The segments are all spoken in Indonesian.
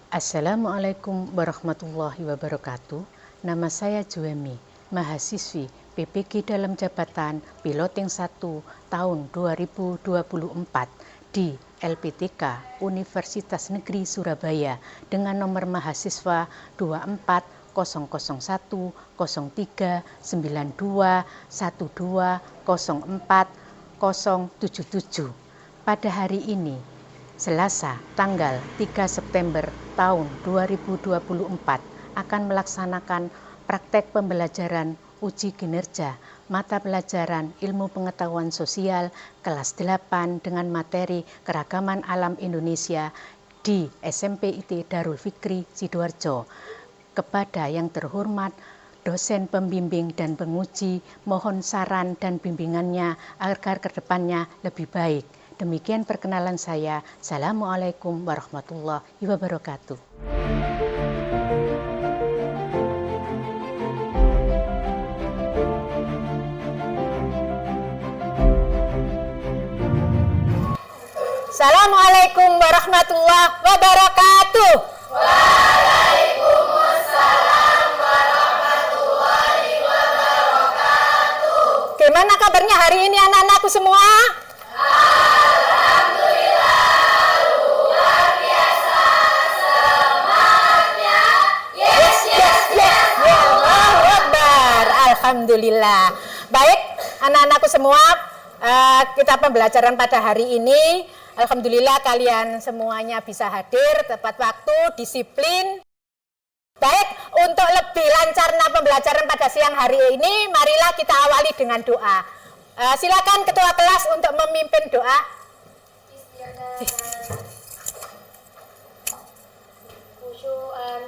Assalamualaikum warahmatullahi wabarakatuh. Nama saya Juemi, mahasiswi PPG dalam jabatan Piloting 1 tahun 2024 di LPTK Universitas Negeri Surabaya dengan nomor mahasiswa 240010392120407. Pada hari ini, Selasa, tanggal 3 September tahun 2024 akan melaksanakan praktek pembelajaran uji kinerja mata pelajaran Ilmu Pengetahuan Sosial kelas 8 dengan materi Keragaman Alam Indonesia di SMP IT Darul Fikri Sidoarjo. Kepada yang terhormat dosen pembimbing dan penguji, mohon saran dan bimbingannya agar kedepannya lebih baik. Demikian perkenalan saya. Assalamualaikum warahmatullahi wabarakatuh. Assalamualaikum warahmatullahi wabarakatuh. Waalaikumsalam warahmatullahi wabarakatuh. Gimana kabarnya hari ini anak-anakku semua? Alhamdulillah. Baik, anak-anakku semua, kita pembelajaran pada hari ini. Alhamdulillah kalian semuanya bisa hadir tepat waktu, disiplin. Baik, untuk lebih lancarnya pembelajaran pada siang hari ini, marilah kita awali dengan doa. Silakan ketua kelas untuk memimpin doa. Khusyu'an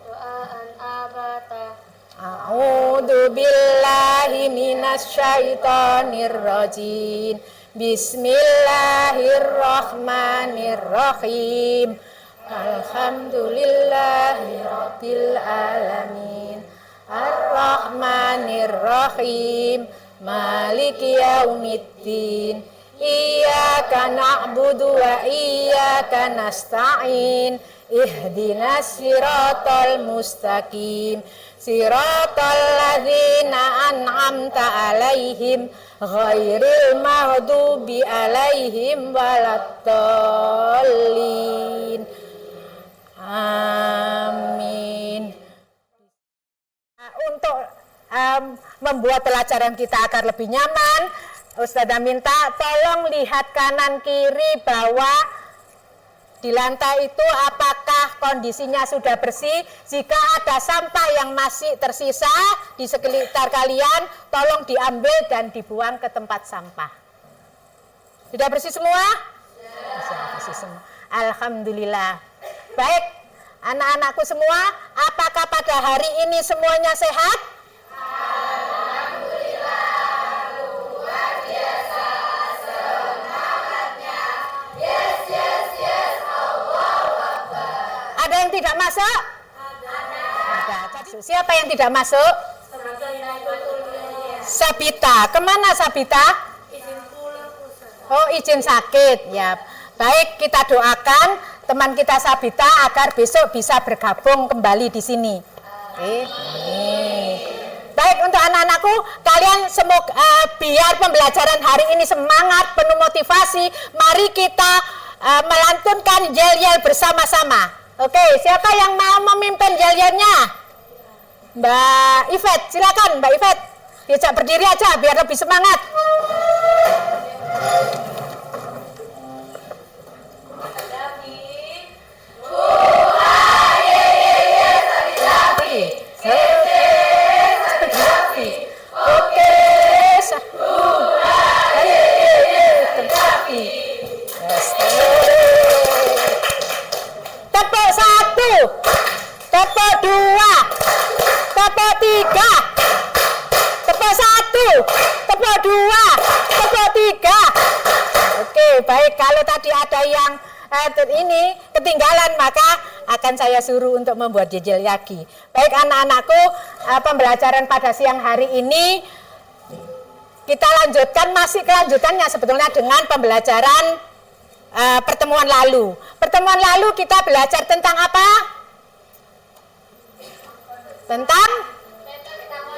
doaan abata. A'udzu billahi minasyaitonir rajim. Bismillahirrahmanirrahim. Alhamdulillahi rabbil alamin. Ar-Rahmanir-Rahim. Maliki yaumiddin. Iyyaka na'budu wa iyyaka nasta'in. Ihdinas siratal mustaqim. Siratal ladzina an'amta alaihim ghairil maghdubi alaihim waladdallin. Amin. Untuk membuat pelajaran kita agar lebih nyaman, Ustazah minta tolong lihat kanan kiri bawah di lantai itu apakah kondisinya sudah bersih. Jika ada sampah yang masih tersisa di sekitar kalian, tolong diambil dan dibuang ke tempat sampah. Sudah bersih semua? Sudah bersih semua. Alhamdulillah. Baik, anak-anakku semua, apakah pada hari ini semuanya sehat? Ada yang tidak masuk? Ada. Siapa yang tidak masuk? Sabita. Kemana Sabita? Oh, izin sakit. Ya. Baik, kita doakan teman kita Sabita agar besok bisa bergabung kembali di sini. Oke. Baik, untuk anak-anakku, kalian semoga biar pembelajaran hari ini semangat, penuh motivasi. Mari kita melantunkan yel-yel bersama-sama. Oke, siapa yang mau memimpin yel-yelnya? Mbak Ivet, silakan Mbak Ivet. Diajak berdiri aja biar lebih semangat. Tepuk 1, tepuk 2, tepuk 3, tepuk 1, tepuk 2, tepuk 3. Oke, baik, kalau tadi ada yang ini ketinggalan maka akan saya suruh untuk membuat jejel lagi. Baik anak-anakku, pembelajaran pada siang hari ini kita lanjutkan, masih kelanjutannya sebetulnya dengan pembelajaran pertemuan lalu. Pertemuan lalu kita belajar tentang apa?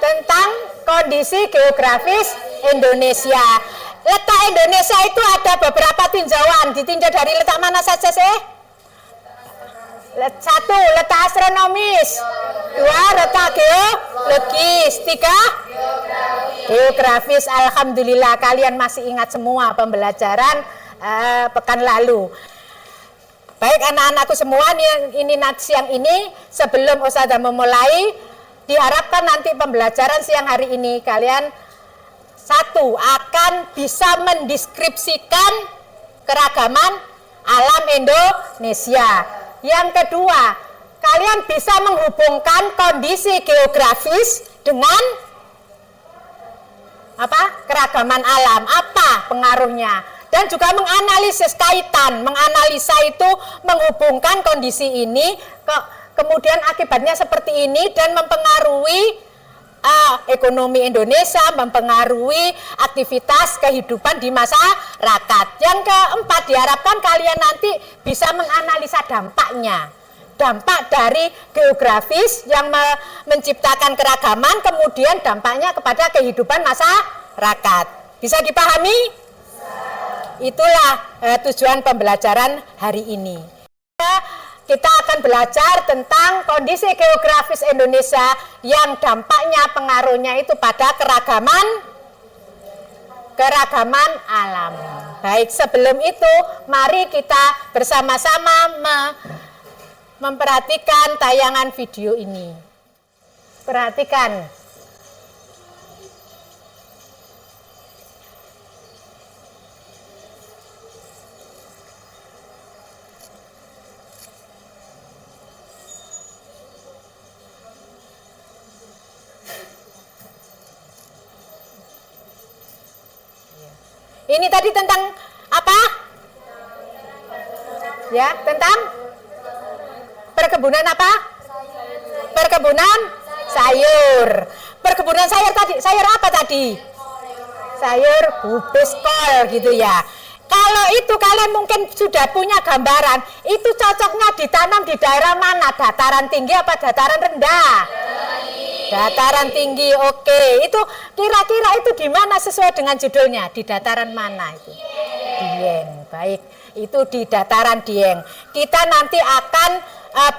Tentang kondisi geografis Indonesia. Letak Indonesia itu ada beberapa tinjauan. Ditinjau dari letak mana saja sih? 1. Letak astronomis. 2. Letak geologis. 3. Geografis. Alhamdulillah kalian masih ingat semua pembelajaran pekan lalu. Baik anak-anakku semua, ini siang ini sebelum Ustazah memulai, diharapkan nanti pembelajaran siang hari ini kalian 1. akan bisa mendeskripsikan keragaman alam Indonesia. Yang kedua, kalian bisa menghubungkan kondisi geografis dengan apa? Keragaman alam. Apa pengaruhnya? Dan juga menganalisis kaitan, menganalisa itu menghubungkan kondisi ini, kemudian akibatnya seperti ini dan mempengaruhi ekonomi Indonesia, mempengaruhi aktivitas kehidupan di masyarakat. Yang keempat, diharapkan kalian nanti bisa menganalisa dampaknya. Dampak dari geografis yang menciptakan keragaman, kemudian dampaknya kepada kehidupan masyarakat. Bisa dipahami? Itulah tujuan pembelajaran hari ini. Kita akan belajar tentang kondisi geografis Indonesia yang dampaknya, pengaruhnya itu pada keragaman alam. Baik, sebelum itu mari kita bersama-sama memperhatikan tayangan video ini. Perhatikan. Ini tadi tentang apa? Ya, tentang perkebunan apa? Perkebunan sayur. Perkebunan sayur tadi, sayur apa tadi? Sayur hubis kol gitu ya. Kalau itu kalian mungkin sudah punya gambaran, itu cocoknya ditanam di daerah mana? Dataran tinggi apa dataran rendah? Dataran tinggi, oke. Itu kira-kira itu di mana sesuai dengan judulnya? Di dataran mana itu? Dieng. Baik, itu di dataran Dieng. Kita nanti akan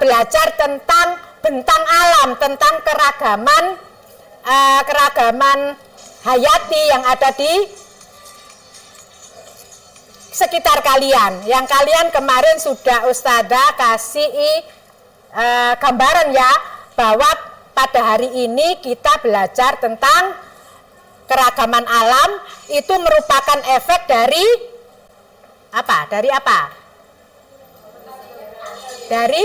belajar tentang bentang alam, tentang keragaman hayati yang ada di sekitar kalian. Yang kalian kemarin sudah Ustazah kasih gambaran ya, bahwa pada hari ini kita belajar tentang keragaman alam, itu merupakan efek dari apa? Dari apa? Dari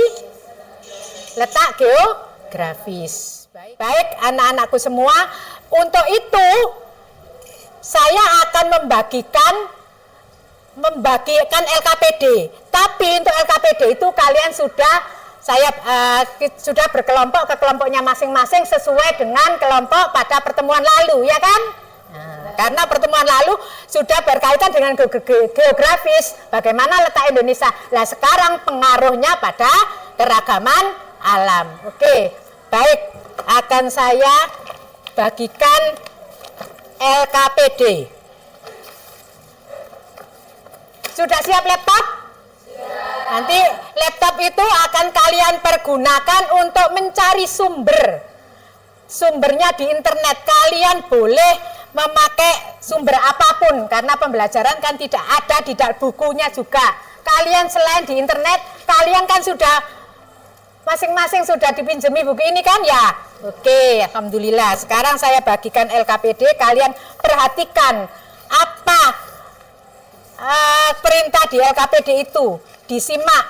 letak geografis. Baik anak-anakku semua, untuk itu saya akan membagikan LKPD. Tapi untuk LKPD itu kalian sudah berkelompok ke kelompoknya masing-masing sesuai dengan kelompok pada pertemuan lalu, ya kan? Nah, karena pertemuan lalu sudah berkaitan dengan geografis, bagaimana letak Indonesia. Nah, sekarang pengaruhnya pada keragaman alam. Oke, baik, akan saya bagikan LKPD. Sudah siap laptop? Nanti laptop itu akan kalian pergunakan untuk mencari sumbernya di internet. Kalian boleh memakai sumber apapun, karena pembelajaran kan tidak ada di bukunya juga. Kalian selain di internet, kalian kan sudah masing-masing sudah dipinjemi buku ini kan ya? Oke, alhamdulillah. Sekarang saya bagikan LKPD, kalian perhatikan apa perintah di LKPD itu. Disimak.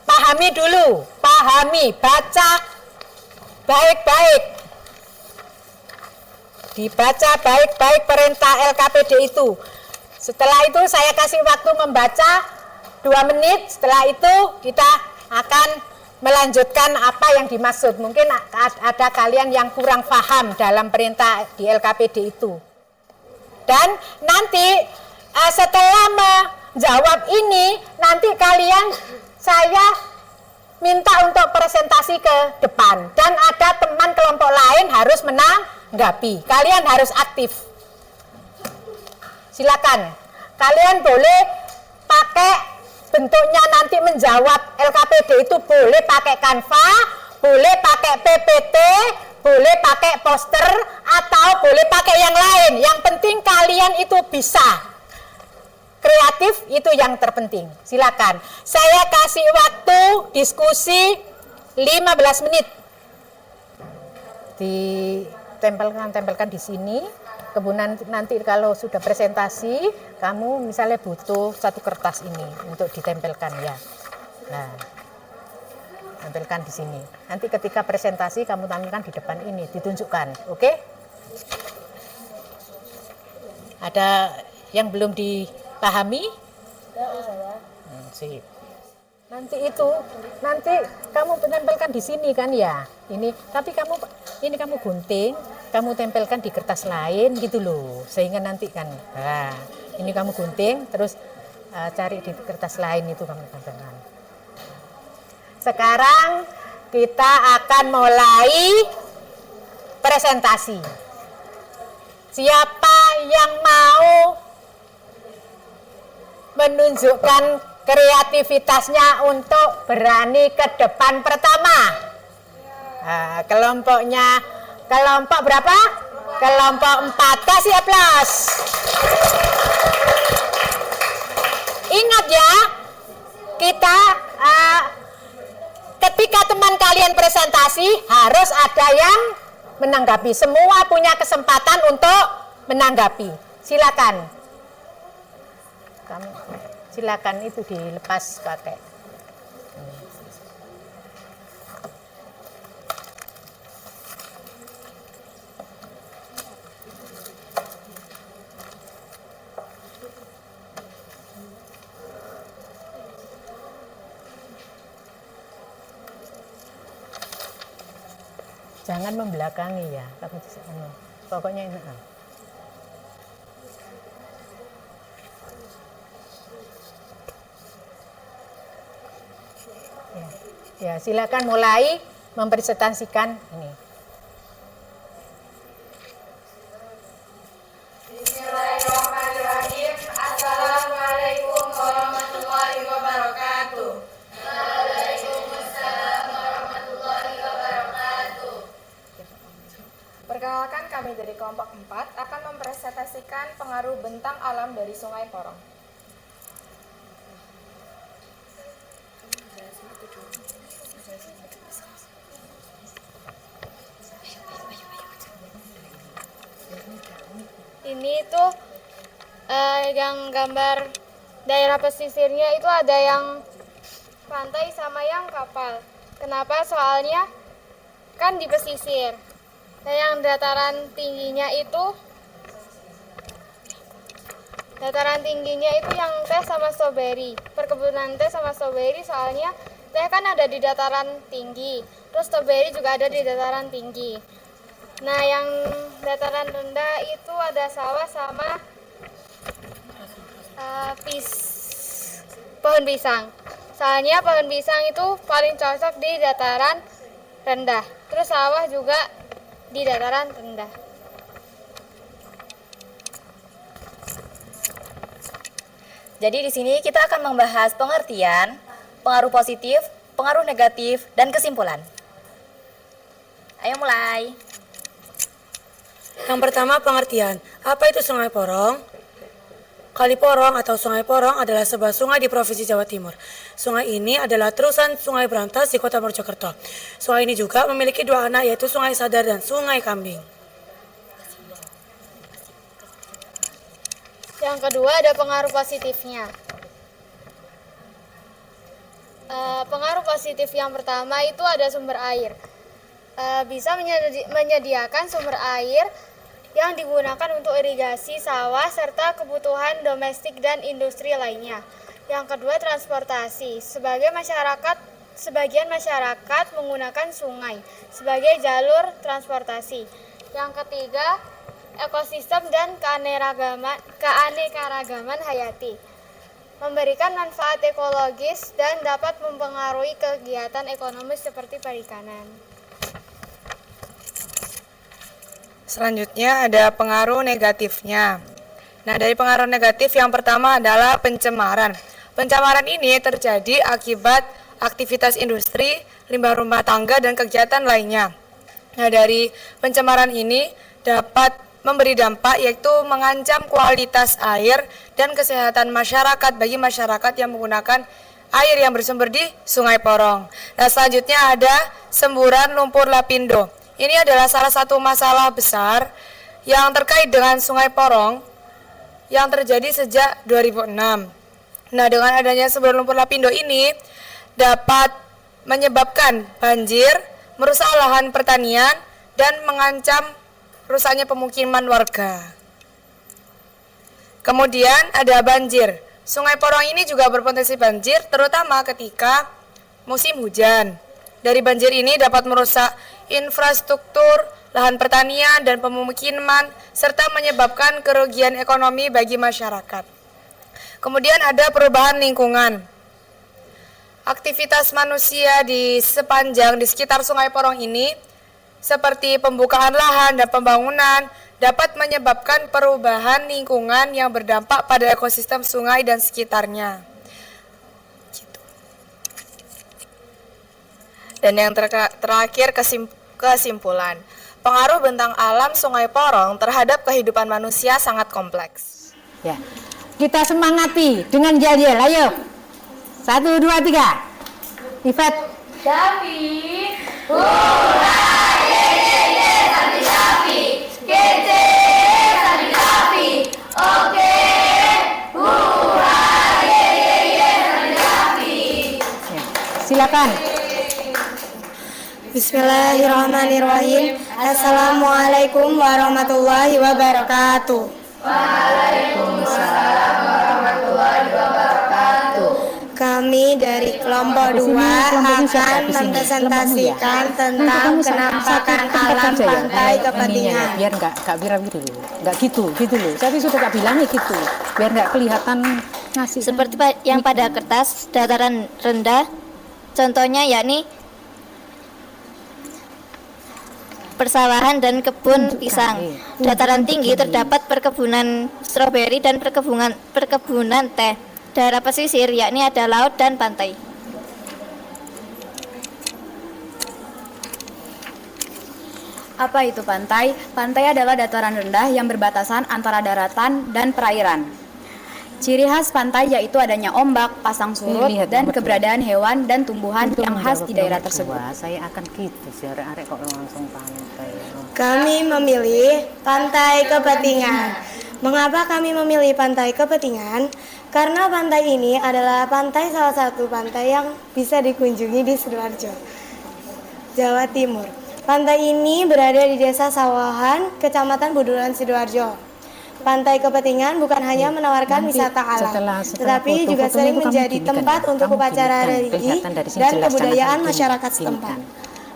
Pahami dulu, baca baik-baik. Dibaca baik-baik perintah LKPD itu. Setelah itu saya kasih waktu membaca 2 menit, setelah itu kita akan melanjutkan apa yang dimaksud. Mungkin ada kalian yang kurang paham dalam perintah di LKPD itu. Dan nanti setelah menjawab ini, nanti kalian saya minta untuk presentasi ke depan. Dan ada teman kelompok lain harus menanggapi. Kalian harus aktif. Silakan. Kalian boleh pakai bentuknya nanti menjawab LKPD itu boleh pakai Canva, boleh pakai PPT, boleh pakai poster, atau boleh pakai yang lain. Yang penting kalian itu bisa. Kreatif itu yang terpenting. Silakan. Saya kasih waktu diskusi 15 menit. Tempelkan di sini. Kemudian nanti kalau sudah presentasi, kamu misalnya butuh satu kertas ini untuk ditempelkan ya. Nah, tempelkan di sini. Nanti ketika presentasi kamu tampilkan di depan ini, ditunjukkan, oke? Ada yang belum dipahami? Sip. Nanti kamu tempelkan di sini kan ya. Tapi kamu gunting, kamu tempelkan di kertas lain gitu loh. Sehingga nanti kan, nah, ini kamu gunting, terus cari di kertas lain itu kamu tempelkan. Sekarang kita akan mulai presentasi. Siapa yang mau menunjukkan kreativitasnya untuk berani ke depan pertama? Nah, kelompok berapa? Kelompok 4, kasih aplaus. Ingat ya, kita ketika teman kalian presentasi harus ada yang menanggapi. Semua punya kesempatan untuk menanggapi. Silakan itu dilepas pakai. Jangan membelakangi ya, pokoknya ini. Ya, silakan mulai mempresentasikan ini. Bismillahirrahmanirrahim. Assalamualaikum warahmatullahi wabarakatuh. Waalaikumsalam warahmatullahi wabarakatuh. Perkenalkan, kami dari kelompok 4 akan mempresentasikan pengaruh bentang alam dari Sungai Porong. Ini tuh yang gambar daerah pesisirnya itu ada yang pantai sama yang kapal. Kenapa? Soalnya kan di pesisir. Nah, yang dataran tingginya itu yang teh sama stroberi. Perkebunan teh sama stroberi soalnya teh kan ada di dataran tinggi. Terus stroberi juga ada di dataran tinggi. Nah, yang dataran rendah itu ada sawah sama pohon pisang. Soalnya pohon pisang itu paling cocok di dataran rendah. Terus sawah juga di dataran rendah. Jadi di sini kita akan membahas pengertian, pengaruh positif, pengaruh negatif, dan kesimpulan. Ayo mulai. Yang pertama, pengertian. Apa itu Sungai Porong? Kali Porong atau Sungai Porong adalah sebuah sungai di Provinsi Jawa Timur. Sungai ini adalah terusan Sungai Brantas di Kota Mojokerto. Sungai ini juga memiliki 2 anak, yaitu Sungai Sadar dan Sungai Kambing. Yang kedua ada pengaruh positifnya. Pengaruh positif yang pertama itu ada sumber air. Bisa menyediakan sumber air yang digunakan untuk irigasi sawah serta kebutuhan domestik dan industri lainnya. Yang kedua, transportasi. Sebagian masyarakat menggunakan sungai sebagai jalur transportasi. Yang ketiga, ekosistem dan keanekaragaman hayati. Memberikan manfaat ekologis dan dapat mempengaruhi kegiatan ekonomi seperti perikanan. Selanjutnya ada pengaruh negatifnya. Nah, dari pengaruh negatif yang pertama adalah pencemaran. Pencemaran ini terjadi akibat aktivitas industri, limbah rumah tangga, dan kegiatan lainnya. Nah, dari pencemaran ini dapat memberi dampak yaitu mengancam kualitas air dan kesehatan masyarakat bagi masyarakat yang menggunakan air yang bersumber di Sungai Porong. Nah, selanjutnya ada semburan lumpur lapindo. Ini adalah salah satu masalah besar yang terkait dengan Sungai Porong yang terjadi sejak 2006. Nah, dengan adanya semburan lumpur lapindo ini dapat menyebabkan banjir, merusak lahan pertanian, dan mengancam rusaknya pemukiman warga. Kemudian ada banjir. Sungai Porong ini juga berpotensi banjir, terutama ketika musim hujan. Dari banjir ini dapat merusak infrastruktur, lahan pertanian, dan pemukiman, serta menyebabkan kerugian ekonomi bagi masyarakat. Kemudian ada perubahan lingkungan. Aktivitas manusia di sekitar Sungai Porong ini, seperti pembukaan lahan dan pembangunan, dapat menyebabkan perubahan lingkungan yang berdampak pada ekosistem sungai dan sekitarnya. Dan yang terakhir kesimpulan. Pengaruh bentang alam Sungai Porong terhadap kehidupan manusia sangat kompleks. Ya, kita semangati dengan yel-yel. Ayo, 1, 2, 3. Ifat. Sapi, hurra, ye, sapi, kece, sapi, oke, hurra, ye, sapi. Ya, silakan. Bismillahirrahmanirrahim. Assalamualaikum warahmatullahi wabarakatuh. Waalaikumsalam warahmatullahi wabarakatuh. Kami dari kelompok 2 akan mempresentasikan tentang penampakan alam pantai Kepentingan. Biar nggak viral gitu loh, nggak gitu loh. Tapi sudah tak bilangnya gitu, biar nggak kelihatan ngasih. Seperti yang pada kertas, dataran rendah, contohnya yakni persawahan dan kebun pisang. Dataran tinggi terdapat perkebunan stroberi dan perkebunan teh. Daerah pesisir yakni ada laut dan pantai. Apa itu pantai? Pantai adalah dataran rendah yang berbatasan antara daratan dan perairan. Ciri khas pantai yaitu adanya ombak, pasang surut, dan keberadaan hewan dan tumbuhan yang khas di daerah tersebut. Saya akan gitu sih, arek kok langsung pantai. Kami memilih Pantai Kepentingan. Mengapa kami memilih Pantai Kepentingan? Karena pantai ini adalah salah satu pantai yang bisa dikunjungi di Sidoarjo, Jawa Timur. Pantai ini berada di Desa Sawahan, Kecamatan Buduran, Sidoarjo. Pantai Kepentingan bukan hanya menawarkan wisata alam, tetapi juga sering menjadi tempat untuk upacara religi dan kebudayaan masyarakat setempat.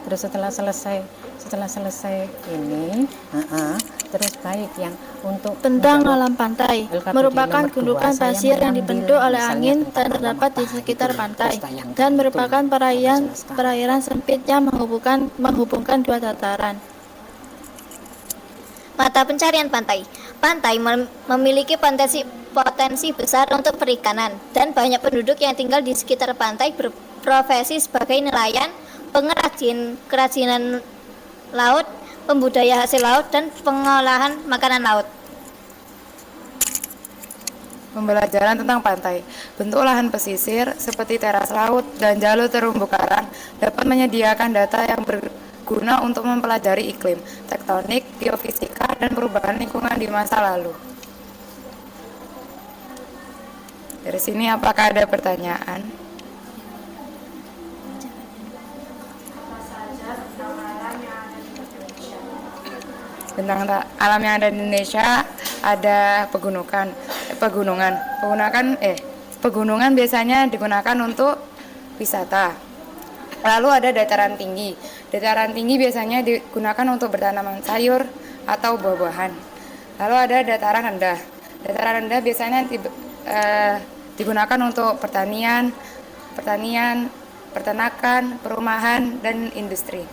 Terus setelah selesai ini, terus baik yang untuk tentang alam pantai merupakan gundukan pasir yang dibentuk oleh angin dan terdapat di sekitar pantai dan merupakan perairan sempit yang menghubungkan dua dataran. Mata pencarian pantai. Pantai memiliki potensi besar untuk perikanan dan banyak penduduk yang tinggal di sekitar pantai berprofesi sebagai nelayan, kerajinan laut, pembudaya hasil laut, dan pengolahan makanan laut. Pembelajaran tentang pantai. Bentuk lahan pesisir seperti teras laut dan jalur terumbu karang dapat menyediakan data yang berguna untuk mempelajari iklim, tektonik, geofisika, dan perubahan lingkungan di masa lalu. Dari sini apakah ada pertanyaan? Tentang alam yang ada di Indonesia, ada pegunungan. Pegunungan biasanya digunakan untuk wisata. Lalu ada dataran tinggi. Dataran tinggi biasanya digunakan untuk bertanaman sayur atau buah-buahan. Lalu ada dataran rendah. Dataran rendah biasanya digunakan untuk pertanian, peternakan, perumahan, dan industri.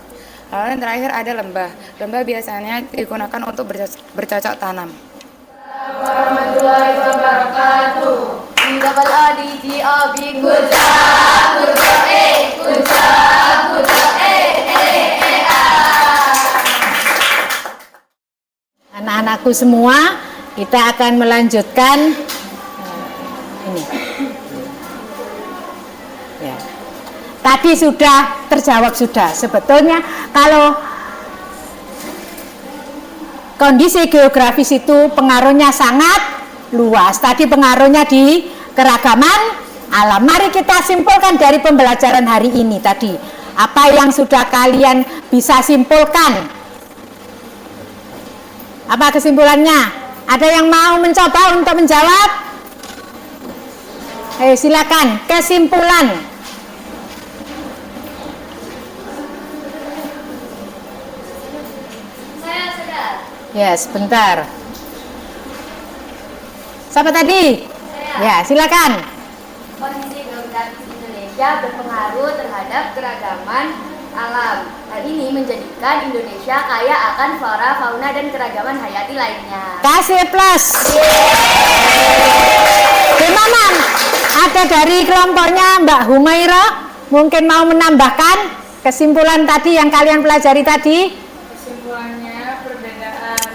Lalu yang terakhir ada lembah. Lembah biasanya digunakan untuk bercocok tanam. Warahmatullahi wabarakatuh. Anak-anakku semua, kita akan melanjutkan ini. Ya. Tadi sudah terjawab sudah. Sebetulnya kalau kondisi geografis itu pengaruhnya sangat luas. Tadi pengaruhnya di keragaman alam. Mari kita simpulkan dari pembelajaran hari ini tadi. Apa yang sudah kalian bisa simpulkan? Apa kesimpulannya? Ada yang mau mencoba untuk menjawab? Ayo silakan, kesimpulan. Saya sudah. Ya, sebentar. Siapa tadi? Ya, silakan. Kondisi geografis Indonesia berpengaruh terhadap keragaman alam. Hal ini menjadikan Indonesia kaya akan flora, fauna, dan keragaman hayati lainnya. Kasih plus. Gimana? Ada dari kelompoknya Mbak Humaira, mungkin mau menambahkan kesimpulan tadi yang kalian pelajari tadi? Kesimpulannya perbedaan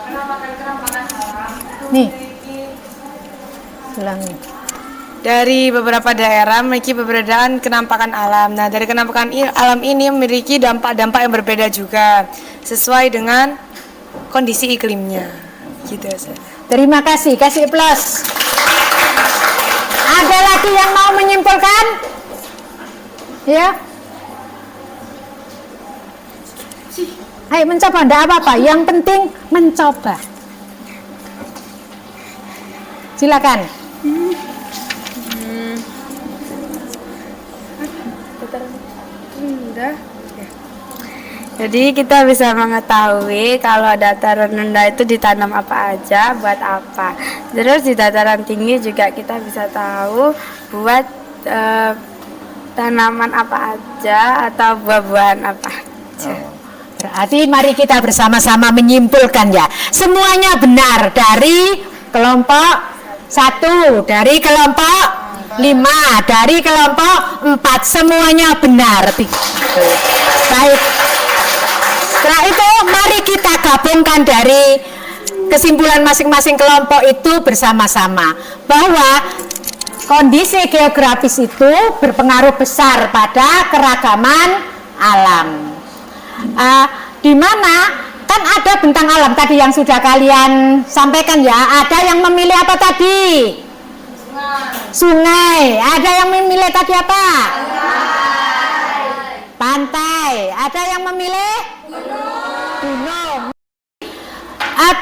kenampakan alam. Nih. Ulangi. Dari beberapa daerah memiliki perbedaan kenampakan alam. Nah, dari kenampakan alam ini memiliki dampak-dampak yang berbeda juga sesuai dengan kondisi iklimnya. Gitu saja. Terima kasih, kasih plus. Ada lagi yang mau menyimpulkan? Ya. Ayo mencoba, enggak apa-apa. Yang penting mencoba. Silakan. Jadi kita bisa mengetahui kalau dataran rendah itu ditanam apa aja, buat apa. Terus di dataran tinggi juga kita bisa tahu buat tanaman apa aja atau buah-buahan apa aja. Berarti mari kita bersama-sama menyimpulkan ya. Semuanya benar dari kelompok 1, dari kelompok 5, dari kelompok 4, semuanya benar. Baik. Setelah itu mari kita gabungkan dari kesimpulan masing-masing kelompok itu bersama-sama bahwa kondisi geografis itu berpengaruh besar pada keragaman alam. Di mana kan ada bentang alam tadi yang sudah kalian sampaikan ya. Ada yang memilih apa tadi? Sungai. Ada yang memilih tadi apa? Pantai. Ada yang memilih? Gunung.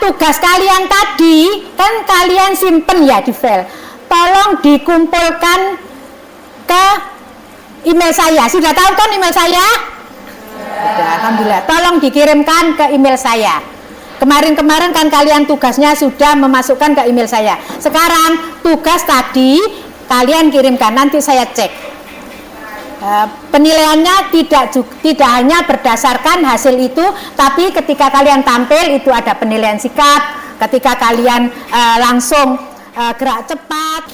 Tugas kalian tadi kan kalian simpen ya di file. Tolong dikumpulkan ke email saya. Sudah tahu kan email saya? Sudah, alhamdulillah. Tolong dikirimkan ke email saya. Kemarin-kemarin kan kalian tugasnya sudah memasukkan ke email saya. Sekarang tugas tadi kalian kirimkan, nanti saya cek. Penilaiannya tidak hanya berdasarkan hasil itu, tapi ketika kalian tampil itu ada penilaian sikap, ketika kalian langsung gerak cepat.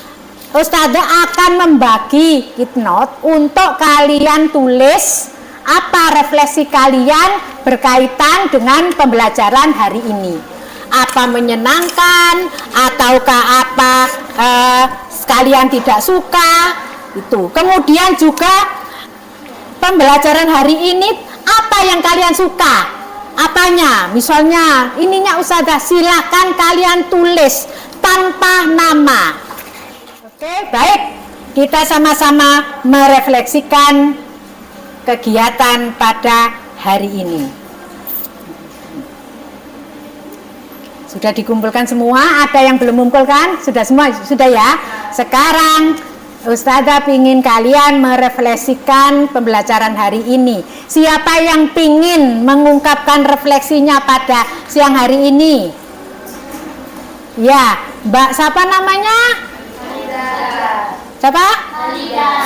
Ustazah akan membagi note untuk kalian tulis apa refleksi kalian berkaitan dengan pembelajaran hari ini. Apa menyenangkan ataukah apa kalian tidak suka itu. Kemudian juga pembelajaran hari ini apa yang kalian suka, apanya, misalnya ininya Ustazah, silakan kalian tulis tanpa nama. Oke, baik, kita sama-sama merefleksikan kegiatan pada hari ini. Sudah dikumpulkan semua, ada yang belum mengumpulkan? Sudah semua? Sudah ya? Sekarang Ustazah ingin kalian merefleksikan pembelajaran hari ini. Siapa yang ingin mengungkapkan refleksinya pada siang hari ini? Ya, Mbak siapa namanya? Siapa?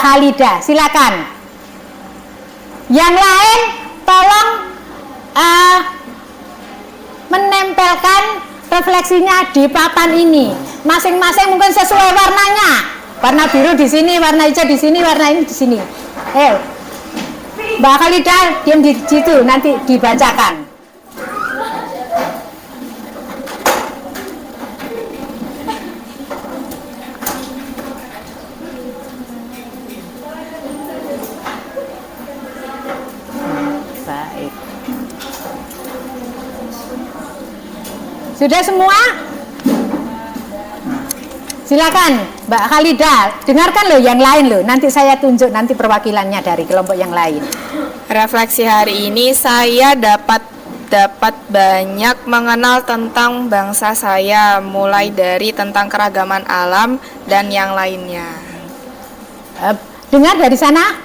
Khalida, silakan. Yang lain tolong menempelkan refleksinya di papan ini. Masing-masing mungkin sesuai warnanya. Warna biru di sini, warna hijau di sini, warna ini di sini. Mbak Khalida diam di situ, nanti dibacakan. Baik. Sudah semua? Silakan Mbak Khalida, dengarkan loh yang lain loh. Nanti saya tunjuk nanti perwakilannya dari kelompok yang lain. Refleksi hari ini saya dapat banyak mengenal tentang bangsa saya, mulai dari tentang keragaman alam dan yang lainnya. Dengar dari sana?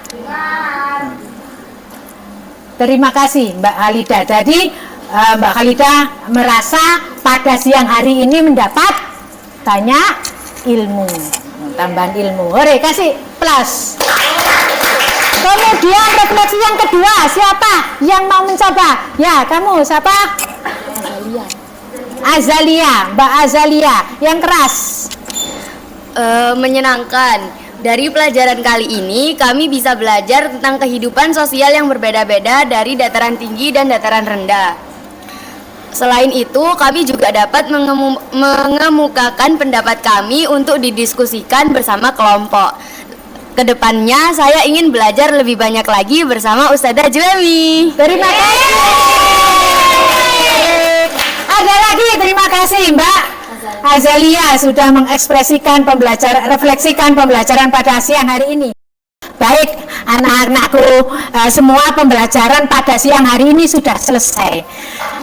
Terima kasih Mbak Khalida. Jadi Mbak Khalida merasa pada siang hari ini mendapat banyak ilmu, tambahan ilmu. Hore, kasih plus. Kemudian refleksi yang kedua, siapa yang mau mencoba? Ya, kamu siapa? Azalia, Mbak Azalia, yang keras. Menyenangkan. Dari pelajaran kali ini, kami bisa belajar tentang kehidupan sosial yang berbeda-beda dari dataran tinggi dan dataran rendah. Selain itu, kami juga dapat mengemukakan pendapat kami untuk didiskusikan bersama kelompok. Kedepannya, saya ingin belajar lebih banyak lagi bersama Ustazah Juemi. Terima kasih. Ada lagi, terima kasih Mbak Azalia sudah mengekspresikan refleksikan pembelajaran pada siang hari ini. Baik, anak-anakku, semua pembelajaran pada siang hari ini sudah selesai.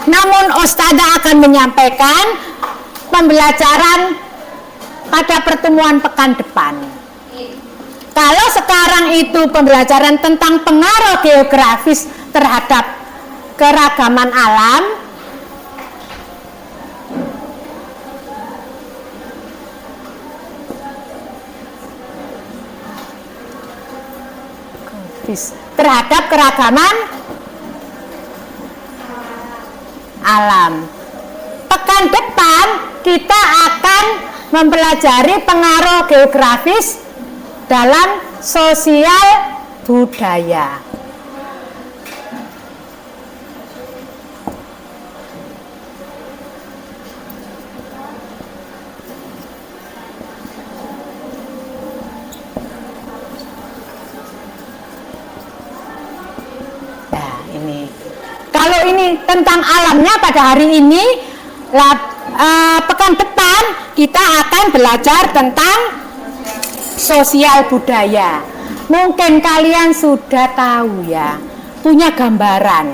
Namun Ustazah akan menyampaikan pembelajaran pada pertemuan pekan depan. Kalau sekarang itu pembelajaran tentang pengaruh geografis terhadap keragaman alam, terhadap keragaman alam. Pekan depan kita akan mempelajari pengaruh geografis dalam sosial budaya. Kalau ini tentang alamnya pada hari ini, pekan depan kita akan belajar tentang sosial budaya. Mungkin kalian sudah tahu ya, punya gambaran.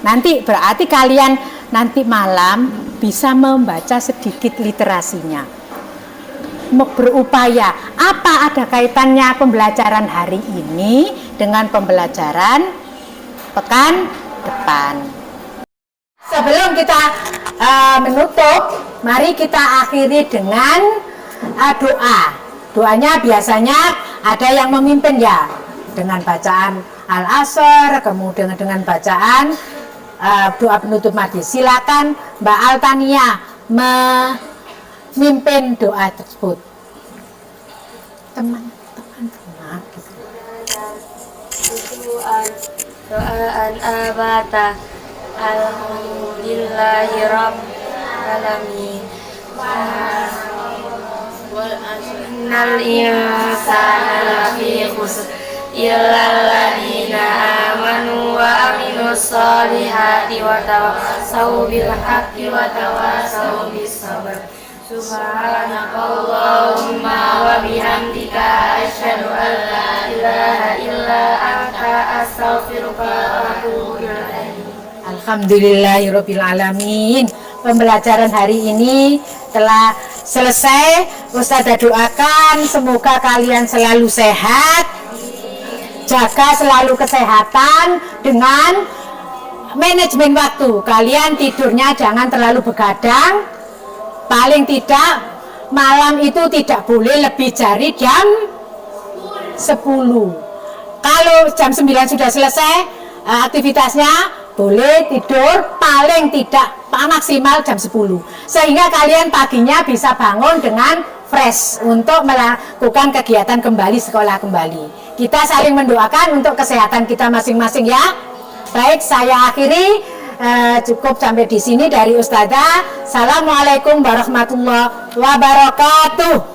Nanti berarti kalian nanti malam bisa membaca sedikit literasinya. Berupaya, apa ada kaitannya pembelajaran hari ini dengan pembelajaran pekan depan. Sebelum kita menutup, mari kita akhiri dengan doa. Doanya biasanya ada yang memimpin ya, dengan bacaan Al-Asr, kemudian dengan bacaan doa penutup majlis. Silakan Mbak Altania memimpin doa tersebut. Teman-teman Doaan abata alhamdulillahi rabbil alamin innal insana lafi khusr illal ladzina amanu wa aminus solihati wa tawassaw bil haqqi wa tawassaw bis sabr. Subhanakallahumma wa bihamdika asyhadu an la ilaha illa anta astaghfiruka wa atubu ilaik. Alhamdulillahirabbil alamin. pembelajaran hari ini telah selesai. Ustazah doakan semoga kalian selalu sehat, jaga selalu kesehatan dengan manajemen waktu. Kalian tidurnya jangan terlalu begadang, paling tidak malam itu tidak boleh lebih dari jam 10. Kalau jam 9 sudah selesai aktivitasnya, boleh tidur paling tidak maksimal jam 10. Sehingga kalian paginya bisa bangun dengan fresh untuk melakukan kegiatan kembali, sekolah kembali. Kita saling mendoakan untuk kesehatan kita masing-masing ya. Baik, saya akhiri, cukup sampai di sini dari Ustazah. Assalamualaikum warahmatullahi wabarakatuh.